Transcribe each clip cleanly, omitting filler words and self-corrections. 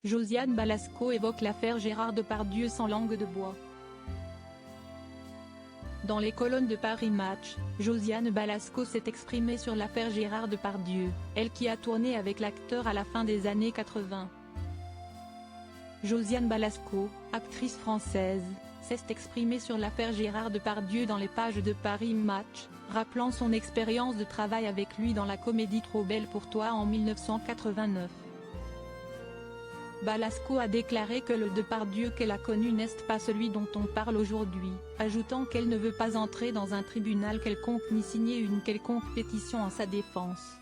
Josiane Balasco évoque l'affaire Gérard Depardieu sans langue de bois. Dans les colonnes de Paris Match, Josiane Balasco s'est exprimée sur l'affaire Gérard Depardieu, elle qui a tourné avec l'acteur à la fin des années 80. Josiane Balasco, actrice française, s'est exprimée sur l'affaire Gérard Depardieu dans les pages de Paris Match, rappelant son expérience de travail avec lui dans la comédie Trop belle pour toi en 1989. Balasco a déclaré que le Depardieu qu'elle a connu n'est pas celui dont on parle aujourd'hui, ajoutant qu'elle ne veut pas entrer dans un tribunal quelconque ni signer une quelconque pétition en sa défense.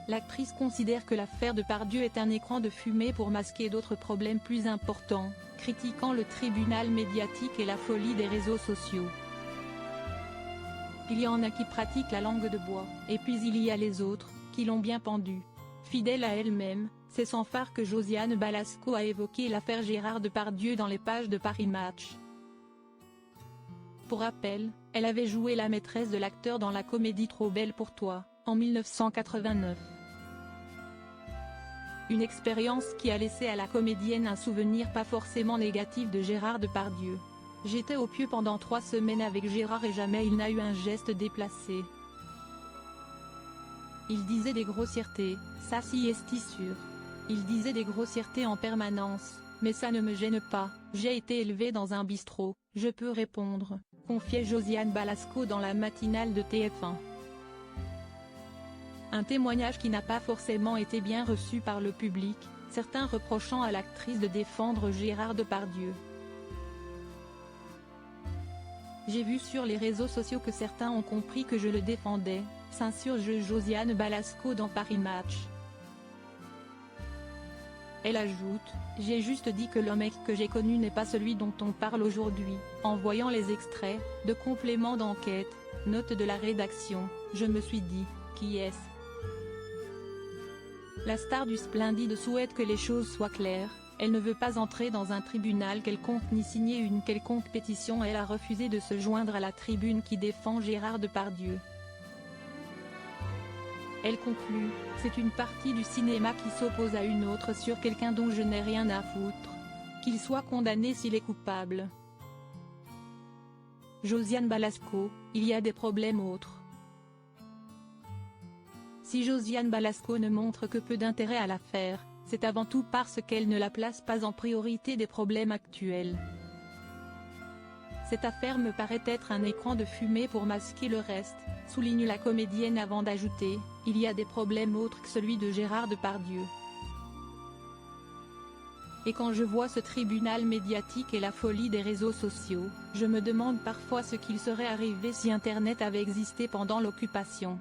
L'actrice considère que l'affaire Depardieu est un écran de fumée pour masquer d'autres problèmes plus importants, critiquant le tribunal médiatique et la folie des réseaux sociaux. Il y en a qui pratiquent la langue de bois, et puis il y a les autres, qui l'ont bien pendue. Fidèle à elle-même, c'est sans phare que Josiane Balasco a évoqué l'affaire Gérard Depardieu dans les pages de Paris Match. Pour rappel, elle avait joué la maîtresse de l'acteur dans la comédie Trop belle pour toi, en 1989. Une expérience qui a laissé à la comédienne un souvenir pas forcément négatif de Gérard Depardieu. J'étais au pieu pendant 3 semaines avec Gérard et jamais il n'a eu un geste déplacé. Il disait des grossièretés, ça si est sûr. Il disait des grossièretés en permanence, mais ça ne me gêne pas, j'ai été élevé dans un bistrot, je peux répondre, confiait Josiane Balasco dans la matinale de TF1. Un témoignage qui n'a pas forcément été bien reçu par le public, certains reprochant à l'actrice de défendre Gérard Depardieu. J'ai vu sur les réseaux sociaux que certains ont compris que je le défendais, s'insurge Josiane Balasco dans Paris Match. Elle ajoute, j'ai juste dit que le mec que j'ai connu n'est pas celui dont on parle aujourd'hui, en voyant les extraits, de compléments d'enquête, note de la rédaction, je me suis dit, qui est-ce? La star du Splendide souhaite que les choses soient claires, elle ne veut pas entrer dans un tribunal quelconque ni signer une quelconque pétition et elle a refusé de se joindre à la tribune qui défend Gérard Depardieu. Elle conclut, c'est une partie du cinéma qui s'oppose à une autre sur quelqu'un dont je n'ai rien à foutre. Qu'il soit condamné s'il est coupable. Josiane Balasco, il y a des problèmes autres. Si Josiane Balasco ne montre que peu d'intérêt à l'affaire, c'est avant tout parce qu'elle ne la place pas en priorité des problèmes actuels. Cette affaire me paraît être un écran de fumée pour masquer le reste, souligne la comédienne avant d'ajouter, il y a des problèmes autres que celui de Gérard Depardieu. Et quand je vois ce tribunal médiatique et la folie des réseaux sociaux, je me demande parfois ce qu'il serait arrivé si Internet avait existé pendant l'occupation.